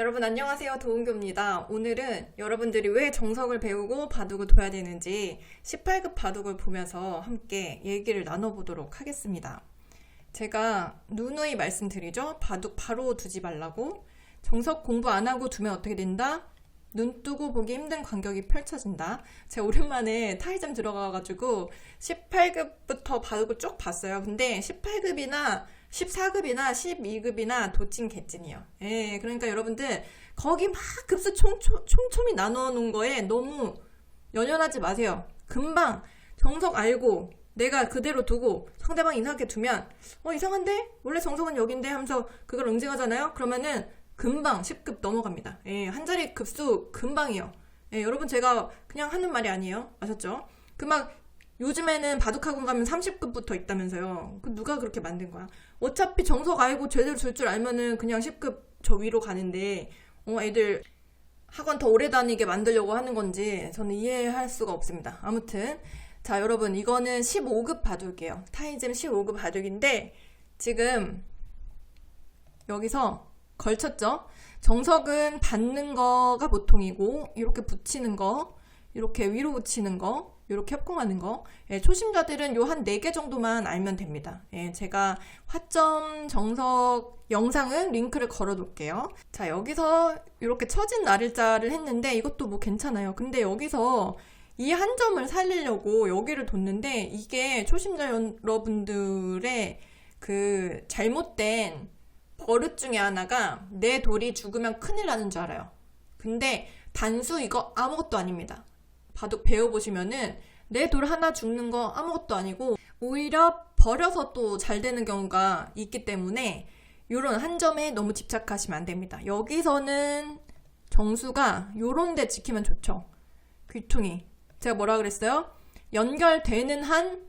여러분 안녕하세요. 도은교입니다. 오늘은 여러분들이 왜 정석을 배우고 바둑을 둬야 되는지 18급 바둑을 보면서 함께 얘기를 나눠보도록 하겠습니다. 제가 누누이 말씀드리죠. 바둑 바로 두지 말라고. 정석 공부 안 하고 두면 어떻게 된다? 눈 뜨고 보기 힘든 광경이 펼쳐진다. 제가 오랜만에 타이점 들어가가지고 18급부터 바둑을 쭉 봤어요. 근데 18급이나 14급이나 12급이나 도찐 개찐이요. 예, 그러니까 여러분들 거기 막 급수 촘촘히 나눠 놓은 거에 너무 연연하지 마세요. 금방 정석 알고 내가 그대로 두고 상대방 이상하게 두면 이상한데? 원래 정석은 여긴데 하면서 그걸 응징하잖아요. 그러면은 금방 10급 넘어갑니다. 예, 한 자리 급수 금방이요. 예, 여러분 제가 그냥 하는 말이 아니에요. 아셨죠? 요즘에는 바둑학원 가면 30급부터 있다면서요. 누가 그렇게 만든 거야? 어차피 정석 알고 제대로 줄 줄 알면은 그냥 10급 저 위로 가는데 애들 학원 더 오래 다니게 만들려고 하는 건지 저는 이해할 수가 없습니다. 아무튼 자 여러분 이거는 15급 바둑이에요. 타이즘 15급 바둑인데 지금 여기서 걸쳤죠? 정석은 받는 거가 보통이고 이렇게 붙이는 거 이렇게 위로 붙이는 거 이렇게 협공하는 거. 예, 초심자들은 요 한 4개 정도만 알면 됩니다. 예, 제가 화점 정석 영상은 링크를 걸어 놓을게요. 자, 여기서 이렇게 처진 나를자를 했는데 이것도 뭐 괜찮아요. 근데 여기서 이 한 점을 살리려고 여기를 뒀는데 이게 초심자 여러분들의 그 잘못된 버릇 중에 하나가 내 돌이 죽으면 큰일 나는 줄 알아요. 근데 단수 이거 아무것도 아닙니다. 바둑 배워보시면은 내 돌 하나 죽는 거 아무것도 아니고 오히려 버려서 또 잘 되는 경우가 있기 때문에 요런 한 점에 너무 집착하시면 안 됩니다. 여기서는 정수가 요런 데 지키면 좋죠. 귀퉁이. 제가 뭐라 그랬어요? 연결되는 한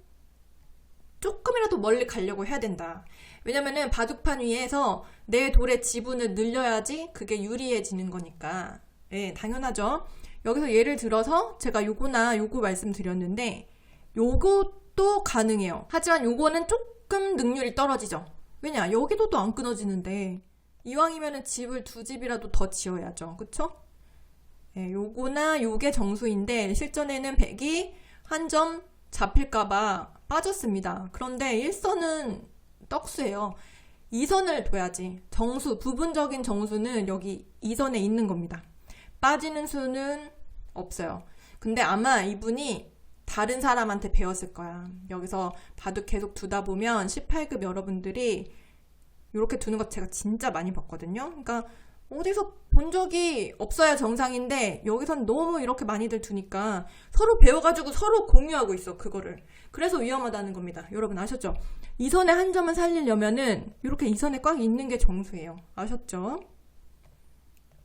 조금이라도 멀리 가려고 해야 된다. 왜냐면은 바둑판 위에서 내 돌의 지분을 늘려야지 그게 유리해지는 거니까. 예, 당연하죠. 여기서 예를 들어서 제가 요거나 요거 말씀드렸는데 요것도 가능해요. 하지만 요거는 조금 능률이 떨어지죠. 왜냐? 여기도 또 안 끊어지는데 이왕이면은 집을 2집이라도 더 지어야죠. 그쵸? 예, 요거나 요게 정수인데 실전에는 백이 한 점 잡힐까봐 빠졌습니다. 그런데 1선은 떡수예요. 2선을 둬야지. 정수, 부분적인 정수는 여기 2선에 있는 겁니다. 빠지는 수는 없어요. 근데 아마 이분이 다른 사람한테 배웠을 거야. 여기서 바둑 계속 두다 보면 18급 여러분들이 이렇게 두는 거 제가 진짜 많이 봤거든요. 그러니까 어디서 본 적이 없어야 정상인데 여기선 너무 이렇게 많이들 두니까 서로 배워가지고 서로 공유하고 있어 그거를. 그래서 위험하다는 겁니다. 여러분 아셨죠? 이 선에 한 점을 살리려면은 이렇게 이 선에 꽉 있는 게 정수예요. 아셨죠?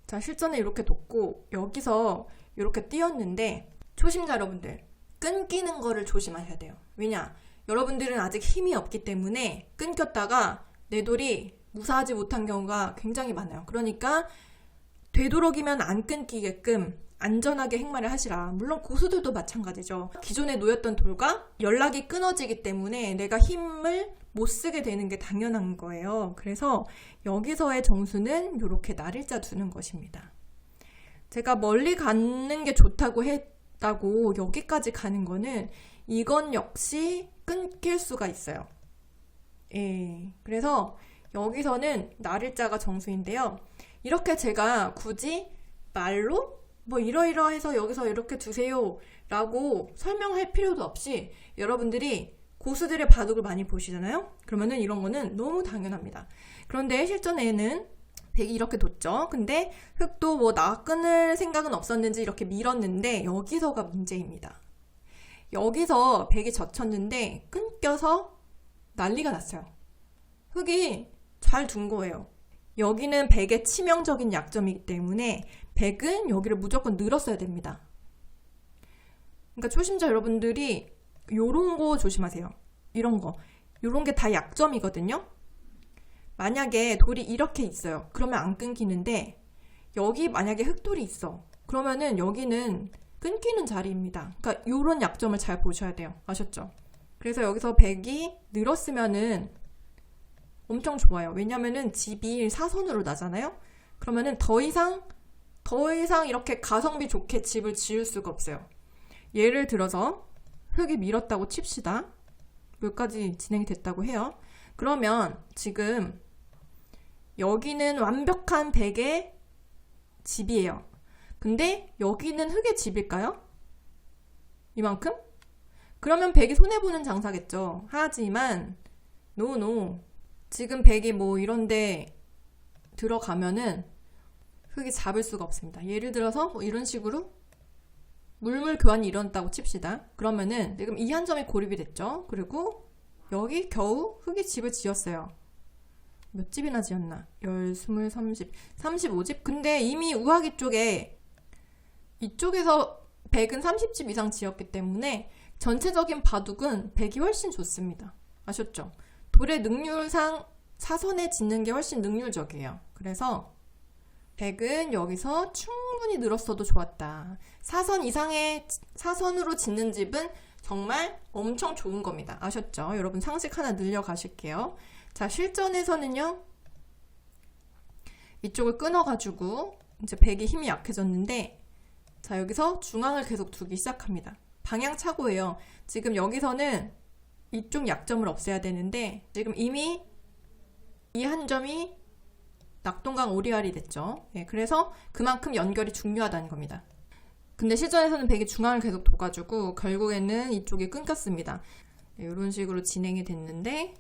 자, 실전에 이렇게 뒀고 여기서 이렇게 띄었는데 초심자 여러분들 끊기는 거를 조심하셔야 돼요. 왜냐? 여러분들은 아직 힘이 없기 때문에 끊겼다가 내 돌이 무사하지 못한 경우가 굉장히 많아요. 그러니까 되도록이면 안 끊기게끔 안전하게 행마를 하시라. 물론 고수들도 마찬가지죠. 기존에 놓였던 돌과 연락이 끊어지기 때문에 내가 힘을 못 쓰게 되는 게 당연한 거예요. 그래서 여기서의 정수는 이렇게 나를자 두는 것입니다. 제가 멀리 가는 게 좋다고 했다고 여기까지 가는 거는 이건 역시 끊길 수가 있어요. 예, 그래서 여기서는 나를자가 정수인데요. 이렇게 제가 굳이 말로 뭐 이러이러해서 여기서 이렇게 두세요 라고 설명할 필요도 없이 여러분들이 고수들의 바둑을 많이 보시잖아요. 그러면은 이런 거는 너무 당연합니다. 그런데 실전에는 백이 이렇게 뒀죠. 근데 흑도 뭐 나 끊을 생각은 없었는지 이렇게 밀었는데 여기서가 문제입니다. 여기서 백이 젖혔는데 끊겨서 난리가 났어요. 흑이 잘 둔 거예요. 여기는 백의 치명적인 약점이기 때문에 백은 여기를 무조건 늘었어야 됩니다. 그러니까 초심자 여러분들이 요런 거 조심하세요. 이런 거. 요런 게 다 약점이거든요. 만약에 돌이 이렇게 있어요. 그러면 안 끊기는데 여기 만약에 흑돌이 있어. 그러면은 여기는 끊기는 자리입니다. 그러니까 요런 약점을 잘 보셔야 돼요. 아셨죠? 그래서 여기서 백이 늘었으면은 엄청 좋아요. 왜냐면은 집이 사선으로 나잖아요. 그러면은 더 이상 이렇게 가성비 좋게 집을 지을 수가 없어요. 예를 들어서 흙이 밀었다고 칩시다. 여기까지 진행이 됐다고 해요. 그러면 지금 여기는 완벽한 백의 집이에요. 근데 여기는 흙의 집일까요? 이만큼? 그러면 백이 손해보는 장사겠죠. 하지만 노. 지금 백이 뭐 이런데 들어가면은 흙이 잡을 수가 없습니다. 예를 들어서 뭐 이런 식으로 물물 교환이 일어났다고 칩시다. 그러면은 지금 이 한 점이 고립이 됐죠. 그리고 여기 겨우 흙이 집을 지었어요. 몇 집이나 지었나? 10, 20, 30, 35집? 근데 이미 우하기 쪽에 이쪽에서 100은 30집 이상 지었기 때문에 전체적인 바둑은 100이 훨씬 좋습니다. 아셨죠? 돌의 능률상 사선에 짓는 게 훨씬 능률적이에요. 그래서 100은 여기서 충분히 늘었어도 좋았다. 사선으로 짓는 집은 정말 엄청 좋은 겁니다. 아셨죠? 여러분 상식 하나 늘려 가실게요. 자, 실전에서는요. 이쪽을 끊어가지고 이제 100이 힘이 약해졌는데 자, 여기서 중앙을 계속 두기 시작합니다. 방향착오예요. 지금 여기서는 이쪽 약점을 없애야 되는데 지금 이미 이 한 점이 낙동강 오리알이 됐죠. 예, 그래서 그만큼 연결이 중요하다는 겁니다. 근데 실전에서는 백이 중앙을 계속 둬가지고 결국에는 이쪽이 끊겼습니다. 네, 이런 식으로 진행이 됐는데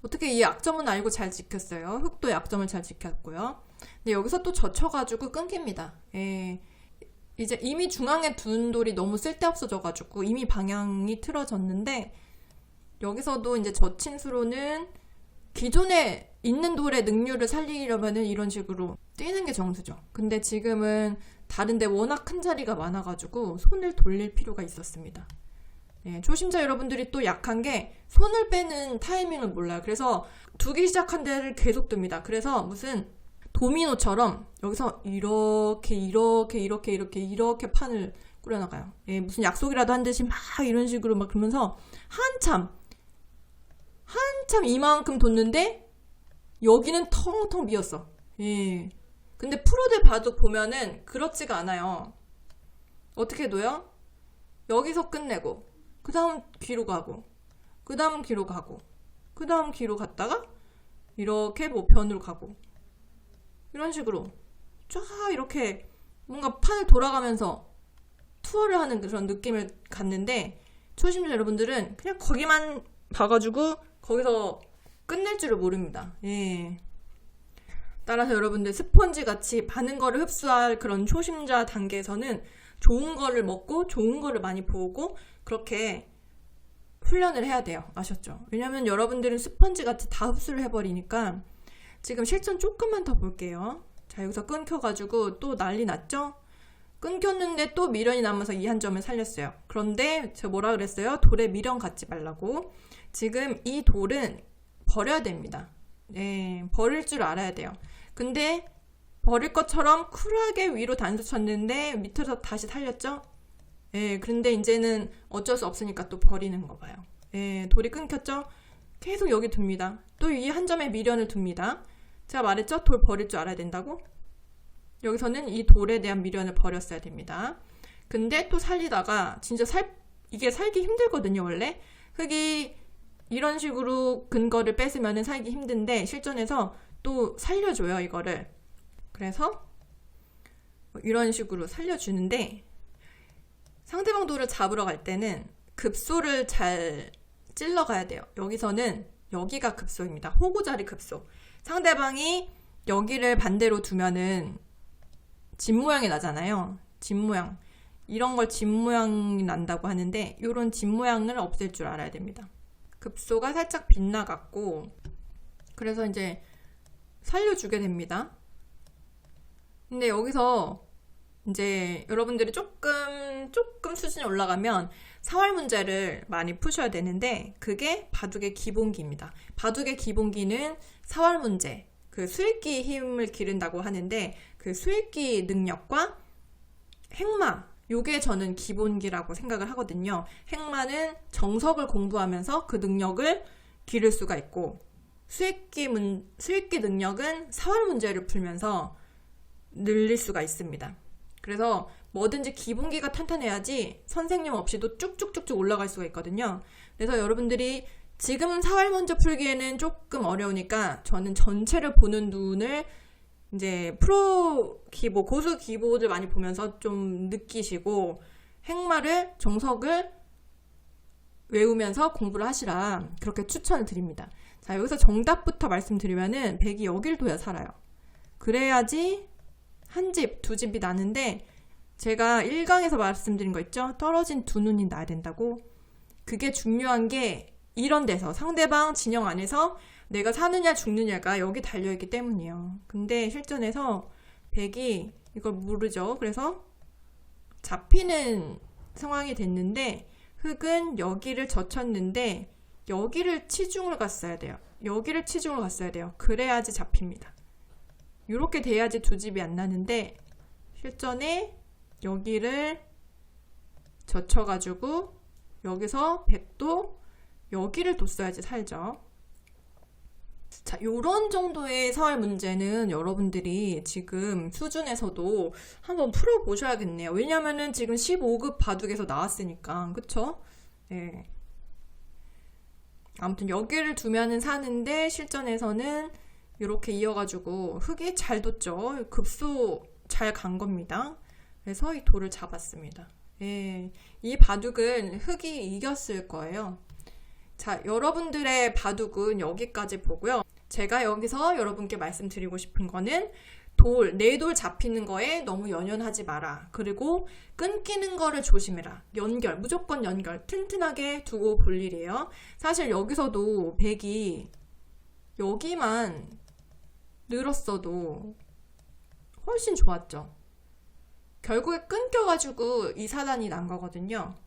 어떻게 이 약점은 알고 잘 지켰어요. 흙도 약점을 잘 지켰고요. 근데 여기서 또 젖혀가지고 끊깁니다. 예, 이제 이미 중앙에 둔 돌이 너무 쓸데없어져가지고 이미 방향이 틀어졌는데 여기서도 이제 젖힌 수로는 기존에 있는 돌의 능률을 살리려면은 이런 식으로 뛰는 게 정수죠. 근데 지금은 다른데 워낙 큰 자리가 많아가지고 손을 돌릴 필요가 있었습니다. 네, 초심자 여러분들이 또 약한 게 손을 빼는 타이밍을 몰라요. 그래서 두기 시작한 데를 계속 둡니다. 그래서 무슨 도미노처럼 여기서 이렇게 판을 꾸려나가요. 예, 무슨 약속이라도 한 듯이 막 이런 식으로 막 그러면서 한참 이만큼 뒀는데 여기는 텅텅 비었어. 예. 근데 프로들 바둑 보면은 그렇지가 않아요. 어떻게 둬요? 여기서 끝내고 그 다음 귀로 가고 그 다음 귀로 가고 그 다음 귀로 갔다가 이렇게 뭐 변으로 가고 이런 식으로 쫙 이렇게 뭔가 판을 돌아가면서 투어를 하는 그런 느낌을 갖는데 초심자 여러분들은 그냥 거기만 봐가지고 거기서 끝낼 줄을 모릅니다. 예. 따라서 여러분들 스펀지 같이 많은 거를 흡수할 그런 초심자 단계에서는 좋은 거를 먹고 좋은 거를 많이 보고 그렇게 훈련을 해야 돼요. 아셨죠? 왜냐면 여러분들은 스펀지 같이 다 흡수를 해버리니까 지금 실전 조금만 더 볼게요. 자, 여기서 끊겨가지고 또 난리 났죠? 끊겼는데 또 미련이 남아서 이 한 점을 살렸어요. 그런데 제가 뭐라 그랬어요? 돌에 미련 갖지 말라고. 지금 이 돌은 버려야 됩니다. 네, 버릴 줄 알아야 돼요. 근데 버릴 것처럼 쿨하게 위로 단수 쳤는데 밑에서 다시 살렸죠? 예, 그런데 이제는 어쩔 수 없으니까 또 버리는 거 봐요. 예, 돌이 끊겼죠? 계속 여기 둡니다. 또 이 한 점에 미련을 둡니다. 제가 말했죠? 돌 버릴 줄 알아야 된다고? 여기서는 이 돌에 대한 미련을 버렸어야 됩니다. 근데 또 살리다가 진짜 이게 살기 힘들거든요, 원래. 흙이 이런 식으로 근거를 뺏으면 살기 힘든데 실전에서 또 살려줘요, 이거를. 그래서 이런 식으로 살려주는데 상대방 돌을 잡으러 갈 때는 급소를 잘 찔러가야 돼요. 여기서는 여기가 급소입니다. 호구자리 급소. 상대방이 여기를 반대로 두면은 집 모양이 나잖아요. 집 모양. 이런 걸 집 모양이 난다고 하는데 이런 집 모양을 없앨 줄 알아야 됩니다. 급소가 살짝 빗나갔고 그래서 이제 살려주게 됩니다. 근데 여기서 이제 여러분들이 조금 수준이 올라가면 사활 문제를 많이 푸셔야 되는데 그게 바둑의 기본기입니다. 바둑의 기본기는 사활 문제, 그 수익기 힘을 기른다고 하는데 그 수익기 능력과 행마, 요게 저는 기본기라고 생각을 하거든요. 행마는 정석을 공부하면서 그 능력을 기를 수가 있고 수익기 능력은 사활 문제를 풀면서 늘릴 수가 있습니다. 그래서 뭐든지 기본기가 탄탄해야지 선생님 없이도 쭉쭉쭉쭉 올라갈 수가 있거든요. 그래서 여러분들이 지금 사활 문제 풀기에는 조금 어려우니까 저는 전체를 보는 눈을 이제 프로 기보, 고수 기보들 많이 보면서 좀 느끼시고 행마를, 정석을 외우면서 공부를 하시라 그렇게 추천을 드립니다. 자, 여기서 정답부터 말씀드리면은 100이 여길 둬야 살아요. 그래야지 한 집, 두 집이 나는데 제가 1강에서 말씀드린 거 있죠? 떨어진 두 눈이 나야 된다고. 그게 중요한 게 이런 데서 상대방 진영 안에서 내가 사느냐 죽느냐가 여기 달려있기 때문이에요. 근데 실전에서 100이 이걸 모르죠. 그래서 잡히는 상황이 됐는데 흑은 여기를 젖혔는데 여기를 치중을 갔어야 돼요. 여기를 치중을 갔어야 돼요. 그래야지 잡힙니다. 이렇게 돼야지 두 집이 안 나는데 실전에 여기를 젖혀가지고 여기서 100도 여기를 뒀어야지 살죠. 자, 요런 정도의 사활 문제는 여러분들이 지금 수준에서도 한번 풀어보셔야겠네요. 왜냐면은 지금 15급 바둑에서 나왔으니까. 그쵸? 네. 아무튼 여기를 두면은 사는데 실전에서는 이렇게 이어가지고 흑이 잘 뒀죠. 급소 잘 간 겁니다. 그래서 이 돌을 잡았습니다. 예, 이 바둑은 흑이 이겼을 거예요. 자, 여러분들의 바둑은 여기까지 보고요. 제가 여기서 여러분께 말씀드리고 싶은 거는 네 돌 잡히는 거에 너무 연연하지 마라. 그리고 끊기는 거를 조심해라. 연결, 무조건 연결. 튼튼하게 두고 볼 일이에요. 사실 여기서도 100이 여기만 늘었어도 훨씬 좋았죠. 결국에 끊겨가지고 이 사단이 난 거거든요.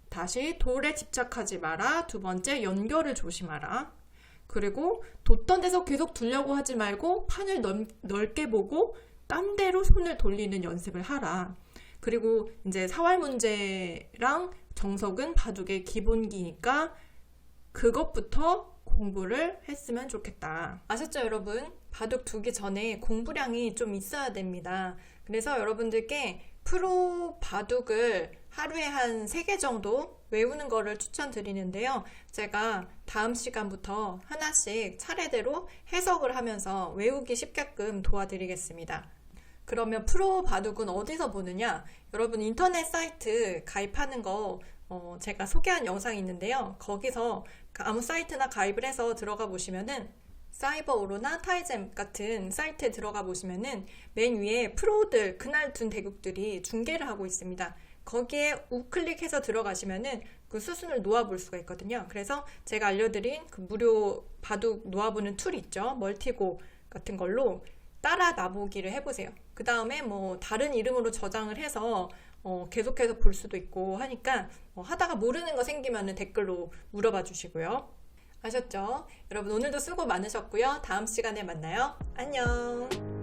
다시 돌에 집착하지 마라. 두 번째, 연결을 조심하라. 그리고 뒀던 데서 계속 두려고 하지 말고 판을 넓게 보고 딴 데로 손을 돌리는 연습을 하라. 그리고 이제 사활 문제랑 정석은 바둑의 기본기니까 그것부터 공부를 했으면 좋겠다. 아셨죠, 여러분? 바둑 두기 전에 공부량이 좀 있어야 됩니다. 그래서 여러분들께 프로 바둑을 하루에 한 3개 정도 외우는 거를 추천드리는데요. 제가 다음 시간부터 하나씩 차례대로 해석을 하면서 외우기 쉽게끔 도와드리겠습니다. 그러면 프로 바둑은 어디서 보느냐? 여러분 인터넷 사이트 가입하는 거 제가 소개한 영상이 있는데요. 거기서 아무 사이트나 가입을 해서 들어가 보시면은 사이버오로나 타이젠 같은 사이트에 들어가 보시면은 맨 위에 프로들 그날 둔 대국들이 중계를 하고 있습니다. 거기에 우클릭해서 들어가시면은 그 수순을 놓아볼 수가 있거든요. 그래서 제가 알려드린 그 무료 바둑 놓아보는 툴 있죠. 멀티고 같은 걸로 따라 놔보기를 해보세요. 그 다음에 뭐 다른 이름으로 저장을 해서 계속해서 볼 수도 있고 하니까 하다가 모르는 거 생기면은 댓글로 물어봐 주시고요. 아셨죠? 여러분 오늘도 수고 많으셨고요. 다음 시간에 만나요. 안녕.